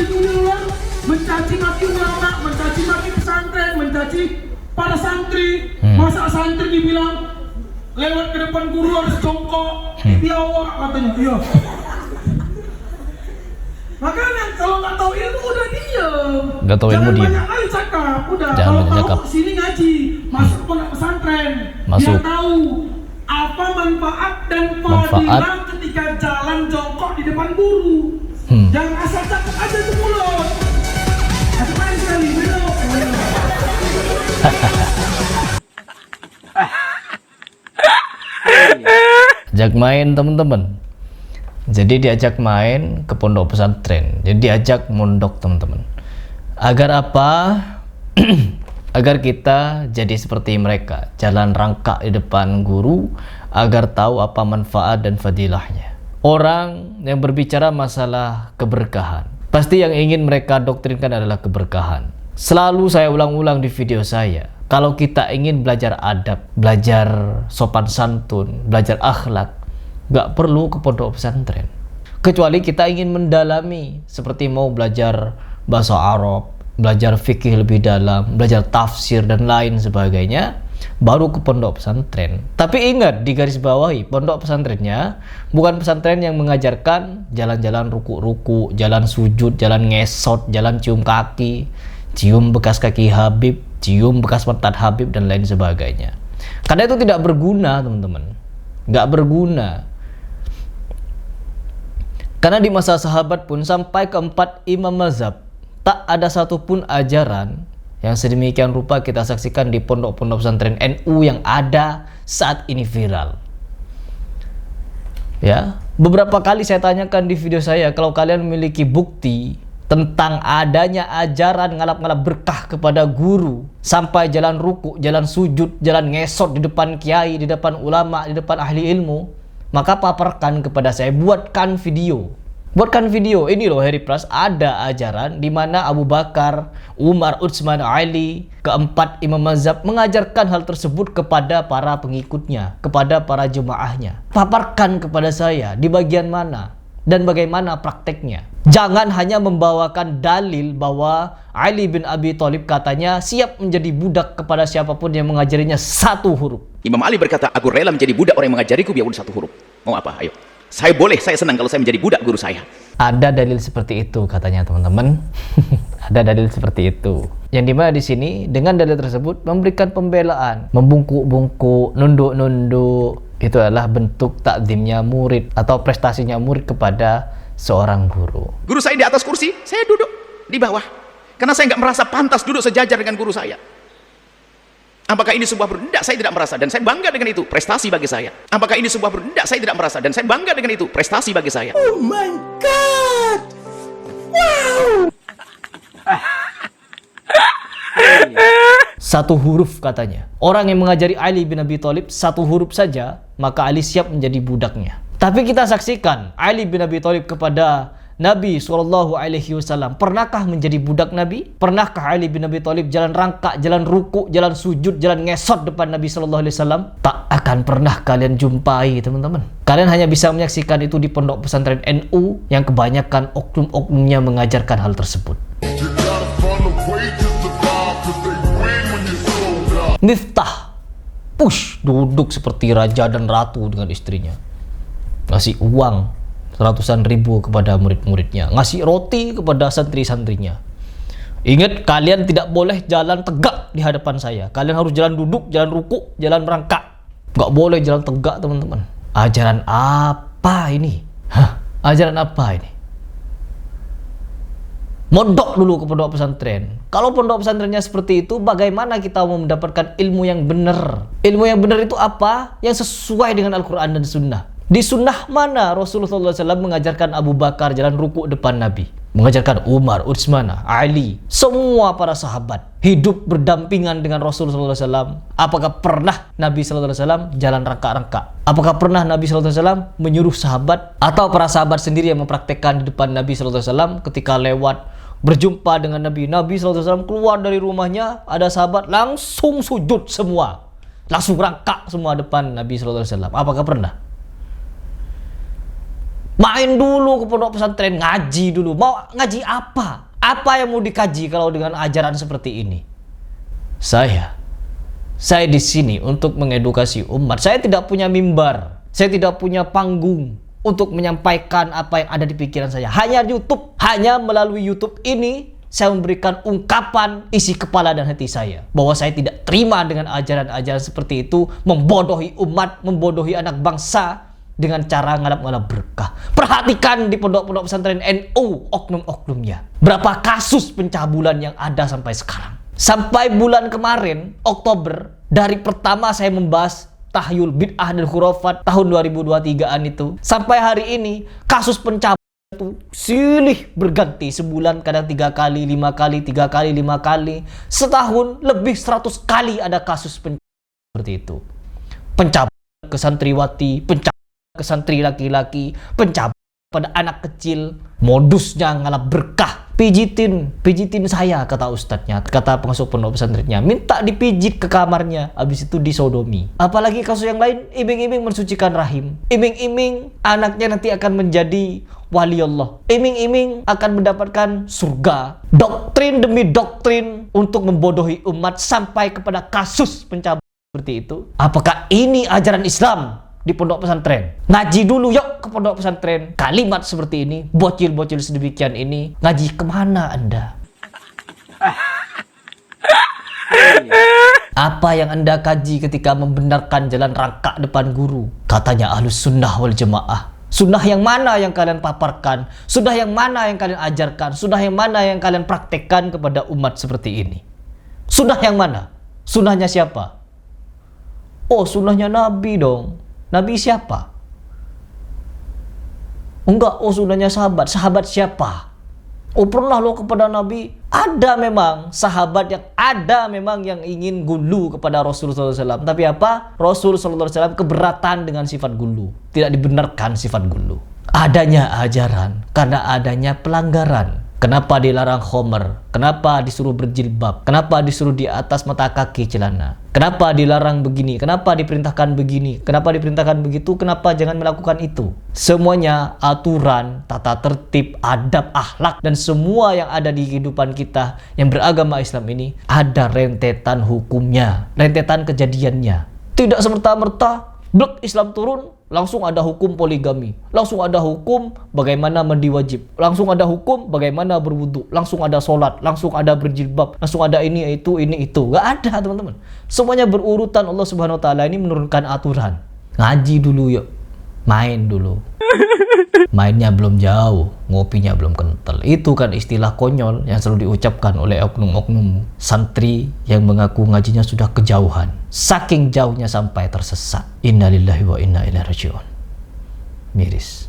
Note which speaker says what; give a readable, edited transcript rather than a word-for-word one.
Speaker 1: orang mencaci maki ulama, mencaci maki pesantren, mencaci para santri. Masa santri dibilang lewat ke depan guru harus jongkok, tiawak katanya. Iya. Makanya kalau nggak tahu ilmu udah diem.
Speaker 2: Nggak tahu ilmu diem.
Speaker 1: Jangan banyak cakap. Udah.
Speaker 2: Jangan
Speaker 1: Kalau
Speaker 2: banyak
Speaker 1: tahu
Speaker 2: cakap.
Speaker 1: sini ngaji, masuk pondok pesantren.
Speaker 2: Masuk.
Speaker 1: Biar tahu apa manfaat dan fadilah ketika jalan jongkok di depan guru. Jangan asal cakap aja tuh mulut. Asal main sekali belok.
Speaker 2: Ajak main teman-teman. Jadi diajak main ke pondok pesantren. Jadi diajak mondok teman-teman. Agar apa? Agar kita jadi seperti mereka, jalan rangkak di depan guru, agar tahu apa manfaat dan fadilahnya. Orang yang berbicara masalah keberkahan, pasti yang ingin mereka doktrinkan adalah keberkahan. Selalu saya ulang-ulang di video saya, kalau kita ingin belajar adab, belajar sopan santun, belajar akhlak, gak perlu ke pondok pesantren. Kecuali kita ingin mendalami, seperti mau belajar bahasa Arab, belajar fikih lebih dalam, belajar tafsir dan lain sebagainya, baru ke pondok pesantren. Tapi ingat, di garis bawahi, pondok pesantrennya bukan pesantren yang mengajarkan jalan-jalan ruku-ruku, jalan sujud, jalan ngesot, jalan cium kaki, cium bekas kaki Habib, cium bekas pantat Habib dan lain sebagainya. Karena itu tidak berguna teman-teman, nggak berguna. Karena di masa sahabat pun sampai keempat imam mazhab, tak ada satupun ajaran yang sedemikian rupa kita saksikan di pondok-pondok pesantren NU yang ada saat ini viral. Ya, beberapa kali saya tanyakan di video saya, kalau kalian memiliki bukti tentang adanya ajaran ngalap-ngalap berkah kepada guru, sampai jalan ruku, jalan sujud, jalan ngesot di depan kiai, di depan ulama, di depan ahli ilmu, maka paparkan kepada saya, buatkan video. Buatkan video, ini loh Harry Pras, ada ajaran di mana Abu Bakar, Umar, Utsman, Ali, keempat imam mazhab mengajarkan hal tersebut kepada para pengikutnya, kepada para jemaahnya. Paparkan kepada saya di bagian mana dan bagaimana prakteknya. Jangan hanya membawakan dalil bahwa Ali bin Abi Thalib katanya siap menjadi budak kepada siapapun yang mengajarinya satu huruf.
Speaker 3: Imam Ali berkata, aku rela menjadi budak orang yang mengajariku biarpun satu huruf. Mau apa? Ayo. Saya senang kalau saya menjadi budak guru saya.
Speaker 2: Ada dalil seperti itu katanya teman-teman. Ada dalil seperti itu. Yang dimana di sini dengan dalil tersebut memberikan pembelaan, membungkuk-bungkuk, nunduk-nunduk. Itu adalah bentuk takzimnya murid atau prestasinya murid kepada seorang guru.
Speaker 3: Guru saya di atas kursi, saya duduk di bawah. Karena saya nggak merasa pantas duduk sejajar dengan guru saya. Apakah ini sebuah tidak? Saya tidak merasa dan saya bangga dengan itu, prestasi bagi saya. Apakah ini sebuah tidak? Saya tidak merasa dan saya bangga dengan itu, prestasi bagi saya.
Speaker 1: Oh my god. Wow.
Speaker 2: Satu huruf katanya. Orang yang mengajari Ali bin Abi Thalib satu huruf saja, maka Ali siap menjadi budaknya. Tapi kita saksikan Ali bin Abi Thalib kepada Nabi SAW. Pernahkah menjadi budak Nabi? Pernahkah Ali bin Abi Thalib jalan rangkak, jalan ruku, jalan sujud, jalan ngesot depan Nabi SAW? Tak akan pernah kalian jumpai teman-teman. Kalian hanya bisa menyaksikan itu di pondok pesantren NU yang kebanyakan oknum-oknumnya mengajarkan hal tersebut. Miftah push duduk seperti raja dan ratu dengan istrinya, ngasih uang ratusan ribu kepada murid-muridnya, ngasih roti kepada santri-santrinya. Ingat, kalian tidak boleh jalan tegak di hadapan saya. Kalian harus jalan duduk, jalan ruku, jalan merangkak. Gak boleh jalan tegak teman-teman. Ajaran apa ini? Ajaran apa ini? Mondok dulu ke pondok pesantren. Kalau pondok pesantrennya seperti itu, bagaimana kita mau mendapatkan ilmu yang benar? Ilmu yang benar itu apa? Yang sesuai dengan Al-Quran dan Sunnah. Di sunnah mana Rasulullah SAW mengajarkan Abu Bakar jalan ruku depan Nabi? Mengajarkan Umar, Utsman, Ali, semua para sahabat hidup berdampingan dengan Rasulullah SAW. Apakah pernah Nabi SAW jalan rangkak-rangkak? Apakah pernah Nabi SAW menyuruh sahabat atau para sahabat sendiri yang mempraktekkan di depan Nabi SAW ketika lewat berjumpa dengan Nabi? Nabi SAW keluar dari rumahnya, ada sahabat langsung sujud semua, langsung rangkak semua depan Nabi SAW. Apakah pernah? Main dulu ke pondok pesantren, ngaji dulu. Mau ngaji apa? Apa yang mau dikaji kalau dengan ajaran seperti ini? Saya di sini untuk mengedukasi umat. Saya tidak punya mimbar, saya tidak punya panggung untuk menyampaikan apa yang ada di pikiran saya. Hanya YouTube, hanya melalui YouTube ini saya memberikan ungkapan isi kepala dan hati saya, bahwa saya tidak terima dengan ajaran-ajaran seperti itu, membodohi umat, membodohi anak bangsa dengan cara ngalap-ngalap berkah. Perhatikan di pondok-pondok pesantren NU, oknum-oknumnya. Berapa kasus pencabulan yang ada sampai sekarang. Sampai bulan kemarin, Oktober, dari pertama saya membahas tahyul bid'ah dan khurafat tahun 2023an itu, sampai hari ini kasus pencabulan itu silih berganti. Sebulan kadang 3 kali, 5 kali, 3 kali, 5 kali. Setahun lebih 100 kali ada kasus pencabulan seperti itu. Pencabulan ke santriwati, pencabulan ke santri laki-laki, pencabulan pada anak kecil. Modusnya ngalap berkah. Pijitin saya, kata ustadznya, kata pengasuh pondok pesantrennya. Minta dipijit ke kamarnya, habis itu disodomi. Apalagi kasus yang lain, iming-iming mensucikan rahim. Iming-iming anaknya nanti akan menjadi wali Allah. Iming-iming akan mendapatkan surga. Doktrin demi doktrin untuk membodohi umat sampai kepada kasus pencabulan seperti itu. Apakah ini ajaran Islam di pondok pesantren? Ngaji dulu yuk ke pondok pesantren. Kalimat seperti ini, bocil-bocil sedemikian ini, ngaji kemana Anda? Apa yang Anda kaji ketika membenarkan jalan rangkak depan guru? Katanya Ahlus Sunnah wal Jamaah. Sunnah yang mana yang kalian paparkan? Sunnah yang mana yang kalian ajarkan? Sunnah yang mana yang kalian praktekkan kepada umat seperti ini? Sunnah yang mana? Sunnahnya siapa? Oh, sunnahnya Nabi dong. Nabi siapa? Enggak, oh sunnahnya sahabat. Sahabat siapa? Oh pernah lo kepada Nabi? Ada memang sahabat yang ingin gulu kepada Rasulullah SAW. Tapi apa? Rasulullah SAW keberatan dengan sifat gulu. Tidak dibenarkan sifat gulu. Adanya ajaran karena adanya pelanggaran. Kenapa dilarang khomer? Kenapa disuruh berjilbab? Kenapa disuruh di atas mata kaki celana? Kenapa dilarang begini? Kenapa diperintahkan begini? Kenapa diperintahkan begitu? Kenapa jangan melakukan itu? Semuanya aturan, tata tertib, adab, akhlak, dan semua yang ada di kehidupan kita yang beragama Islam ini ada rentetan hukumnya, rentetan kejadiannya. Tidak semerta-merta blok Islam turun, langsung ada hukum poligami, langsung ada hukum bagaimana mandi wajib, langsung ada hukum bagaimana berwudu, langsung ada sholat, langsung ada berjilbab, langsung ada ini itu. Gak ada teman-teman. Semuanya berurutan. Allah Subhanahu Wa Taala ini menurunkan aturan. Ngaji dulu yuk, main dulu. Mainnya belum jauh, ngopinya belum kental. Itu kan istilah konyol yang selalu diucapkan oleh oknum-oknum santri yang mengaku ngajinya sudah kejauhan. Saking jauhnya sampai tersesat. Innalillahi wa inna ilaihi raji'un. Miris.